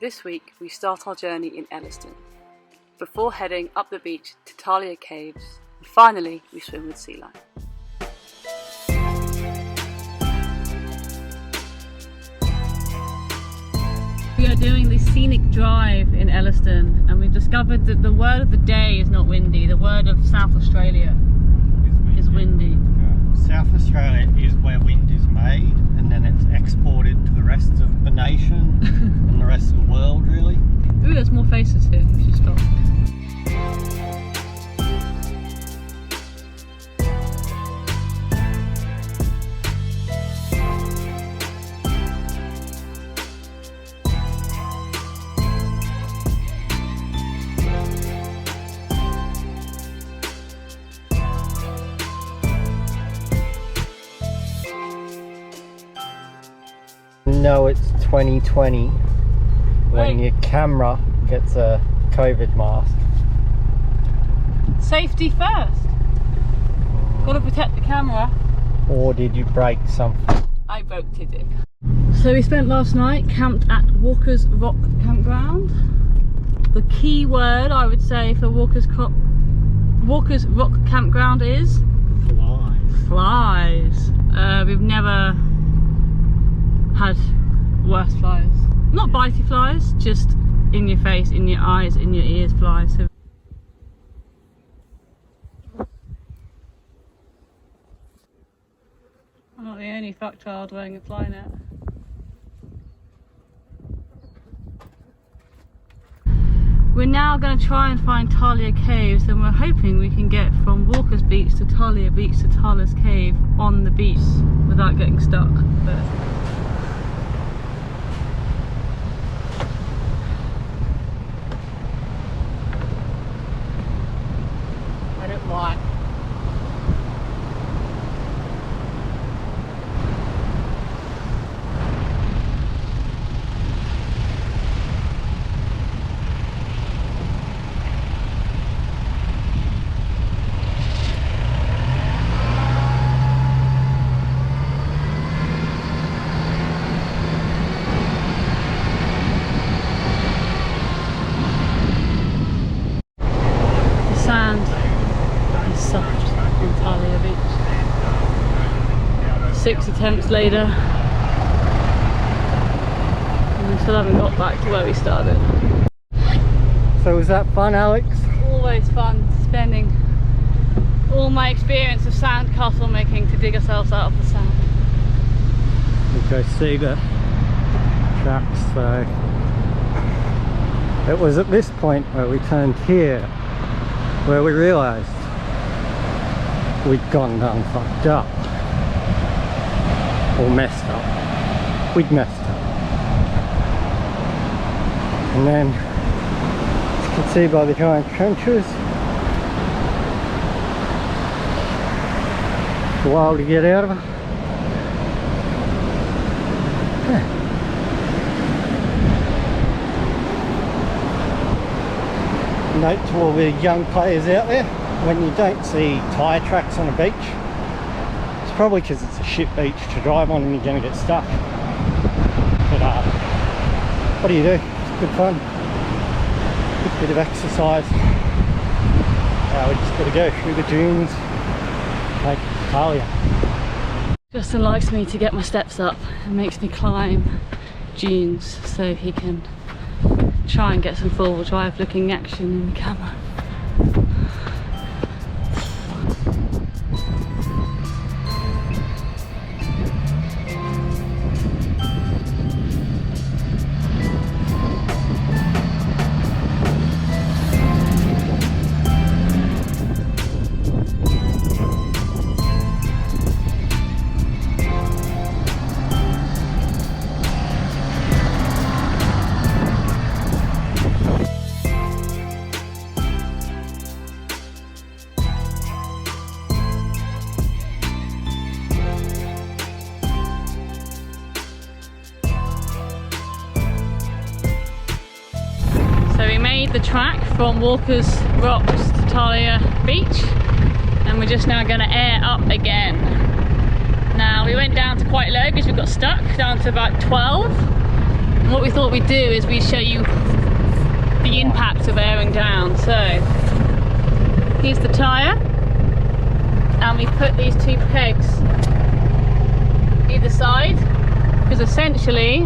This week we start our journey in Elliston, before heading up the beach to TALIA Caves, and finally we swim with sea life. We are doing the scenic drive in Elliston, and we've discovered that the word of the day is not windy, the word of South Australia is windy. Yeah. South Australia is where wind is made, and then it's exported to the rest of the nation and the rest of the world, really. Ooh, there's more faces here, we should stop. No, it's 2020 when your camera gets a COVID mask. Safety first. Gotta protect the camera. Or did you break something? I broke it. So we spent last night camped at Walker's Rock Campground. The key word I would say for Walker's Rock Campground is Flies. Flies. We've never had worse flies. Not bitey flies, just in your face, in your eyes, in your ears flies. So I'm not the only fuck child wearing a fly net. We're now going to try and find TALIA Caves, and we're hoping we can get from Walker's Beach to TALIA Beach to TALIA's Cave on the beach without getting stuck. But I don't like. Sand is soft on TALIA Beach. 6 attempts later, and we still haven't got back to where we started. So was that fun, Alex? Always fun spending all my experience of sand castle making to dig ourselves out of the sand. You go see the tracks. So it was at this point where we turned here where we realised we'd gone down fucked up. Or messed up. We'd messed up. And then, as you can see by the giant trenches, it's a while to get out of it. Yeah. Note to all the young players out there, when you don't see tyre tracks on a beach, it's probably because it's a shit beach to drive on and you're going to get stuck. But what do you do? It's good fun, good bit of exercise. We just got to go through the dunes like TALIA. Justin likes me to get my steps up and makes me climb dunes so he can try and get some four-wheel drive looking action in the camera. The track from Walker's Rocks to TALIA Beach, and we're just now going to air up again. Now we went down to quite low because we got stuck down to about 12, And what we thought we'd do is we'd show you the impact of airing down. So here's the tyre, and we put these two pegs either side, because essentially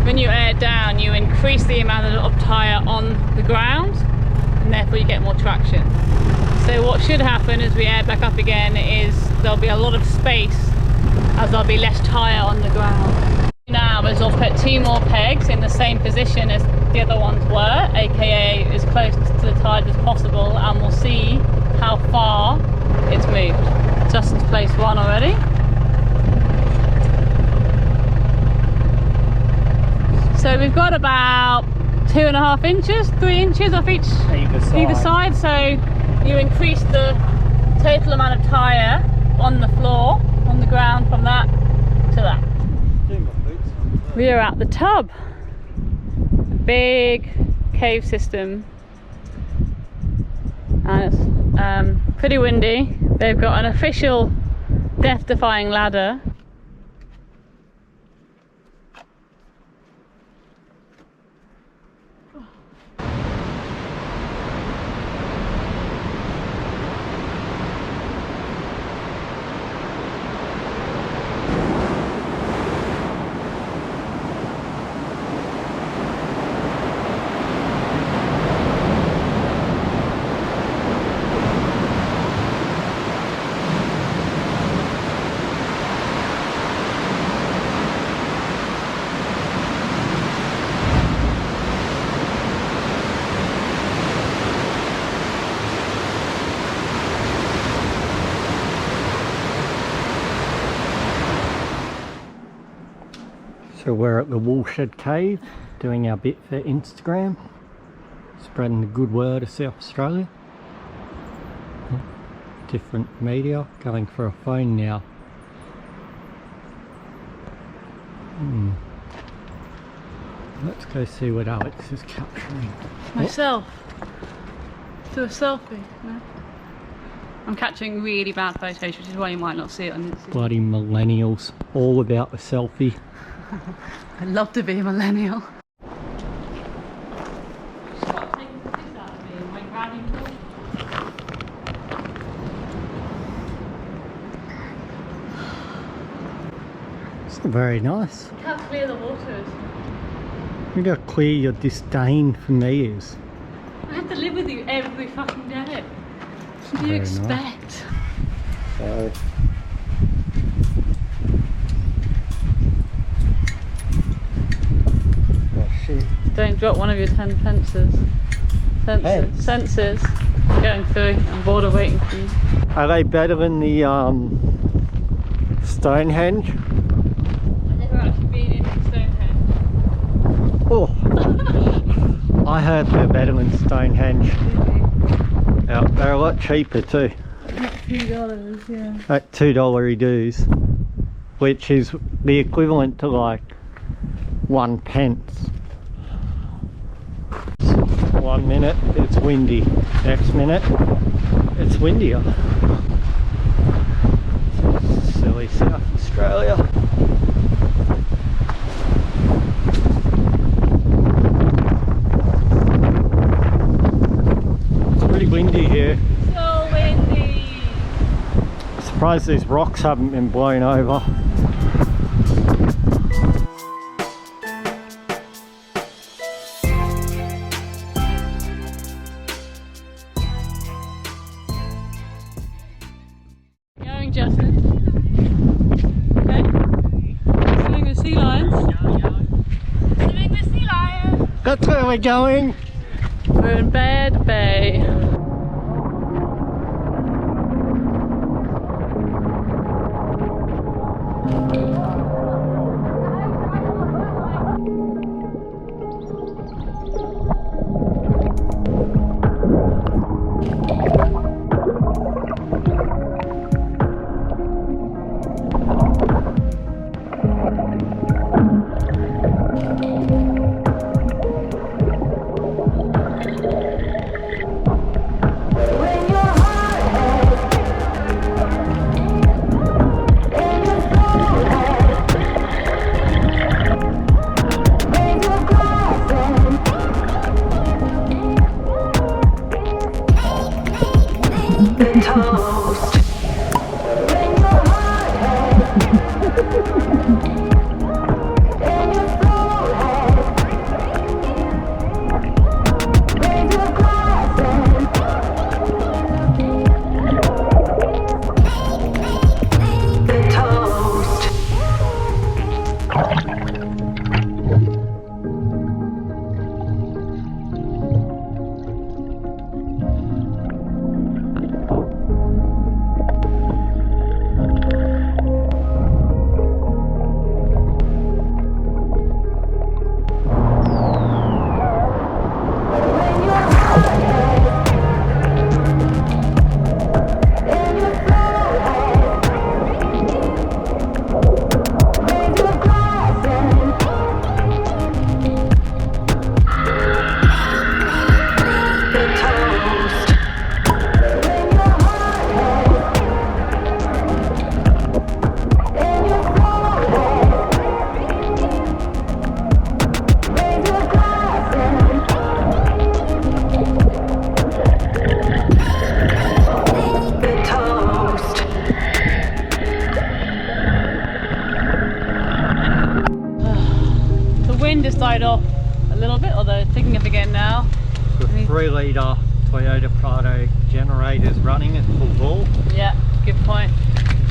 when you air down you increase the amount of tyre on the ground and therefore you get more traction. So what should happen as we air back up again is there'll be a lot of space as there'll be less tyre on the ground. Now is I'll put two more pegs in the same position as the other ones were, aka as close to the tide as possible, and we'll see how far it's moved. Justin's placed one already. So we've got about 2.5 inches, 3 inches off either side. So you increase the total amount of tyre on the floor, on the ground, from that to that. We are at the tub, a big cave system, and it's pretty windy. They've got an official death-defying ladder. So we're at the Woolshed cave doing our bit for Instagram, spreading the good word of South Australia. Different media, going for a phone now. Let's go see what Alex is capturing. Myself. Do a selfie. No? I'm catching really bad photos, which is why you might not see it on Instagram. Bloody millennials, all about the selfie. I'd love to be a millennial. It's very nice. Look how clear the water is. Look how clear your disdain for me is. I have to live with you every fucking day. What do you expect? So, oh shit. Don't drop one of your 10 fences. Sensors going through and border waiting for you. Are they better than the Stonehenge? I've never actually been into Stonehenge. Oh, I heard they're better than Stonehenge. Yeah, they're a lot cheaper too. $2, yeah. At $2 dues, which is the equivalent to like 1 pence. 1 minute it's windy, next minute it's windier. Silly South Australia. It's pretty windy here. So windy. Surprised these rocks haven't been blown over. Going, Justin. Okay. Swimming with sea lions. Swimming with sea lions. That's where we're going. We're in Baird Bay. died off a little bit, although it's picking up again now. The 3-litre Toyota Prado generator's running at full ball. Yeah, good point.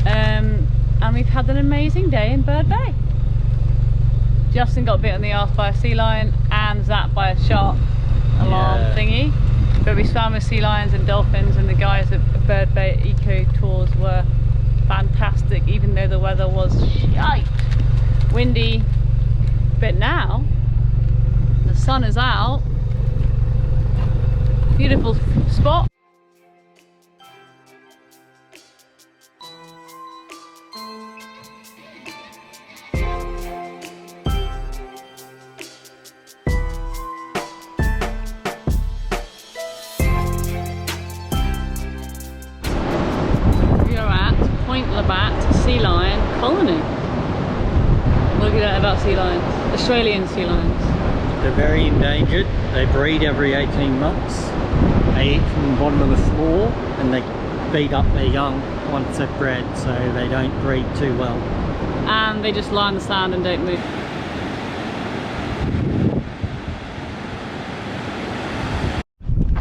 And we've had an amazing day in Baird Bay. Justin got bit on the arse by a sea lion and zapped by a shark alarm thingy. But we swam with sea lions and dolphins, and the guys at Baird Bay Eco tours were fantastic, even though the weather was shite, windy. But now the sun is out. Beautiful spot. Sea lion colony. What do you know about sea lions? Australian sea lions. They're very endangered. They breed every 18 months. They eat from the bottom of the floor and they beat up their young once they've bred, so they don't breed too well. And they just lie on the sand and don't move.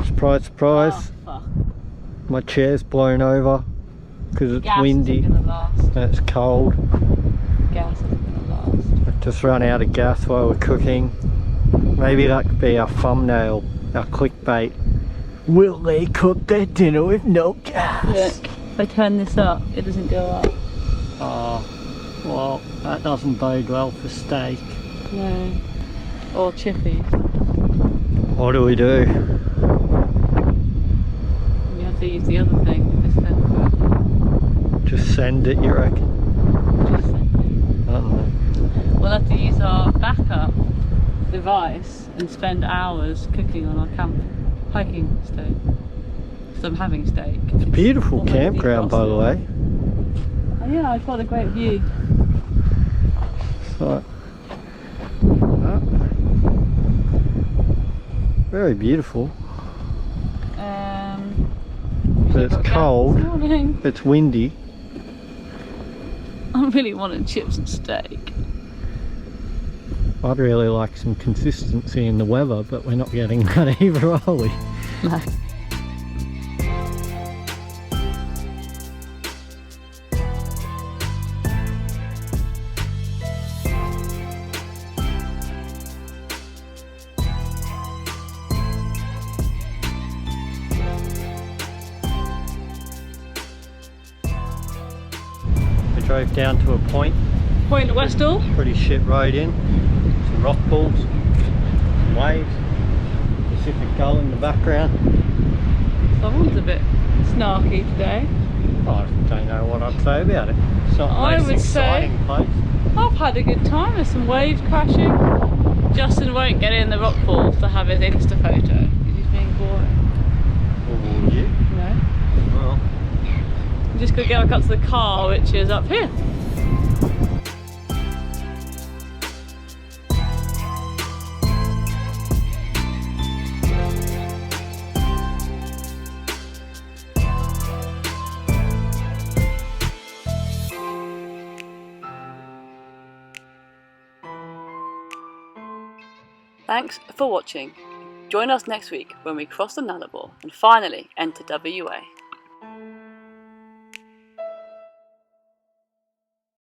Surprise, surprise. Oh, my chair's blown over because it's gas windy isn't gonna last. and it's cold. Gas isn't gonna last. I've just run out of gas while we're cooking. Maybe that could be our thumbnail, our clickbait. Will they cook their dinner with no gas? Look, if I turn this up, it doesn't go up. Oh, well, that doesn't bode well for steak. No. Or chippies. What do we do? We have to use the other thing. Just send it, you reckon? Just send it. I don't know. We'll have to use our backup device and spend hours cooking on our hiking stove. Because I'm having steak. It's a beautiful campground, by the way. Oh yeah, I've got a great view. So, very beautiful. But it's cold. It's windy. I really wanted chips and steak. I'd really like some consistency in the weather, but we're not getting that either, are we? No. We drove down to a point. Point at Westall. Pretty shit road in. Some rock pools, some waves, Pacific Gull in the background. Someone's a bit snarky today. I don't know what I'd say about it. It's not the I most would exciting place. I've had a good time. There's some waves crashing. Justin won't get in the rock pools to have his Insta photo because he's being boring. Or will you? No. Well, I'm just going to go back up to the car, which is up here. Thanks for watching. Join us next week when we cross the Nullarbor and finally enter WA.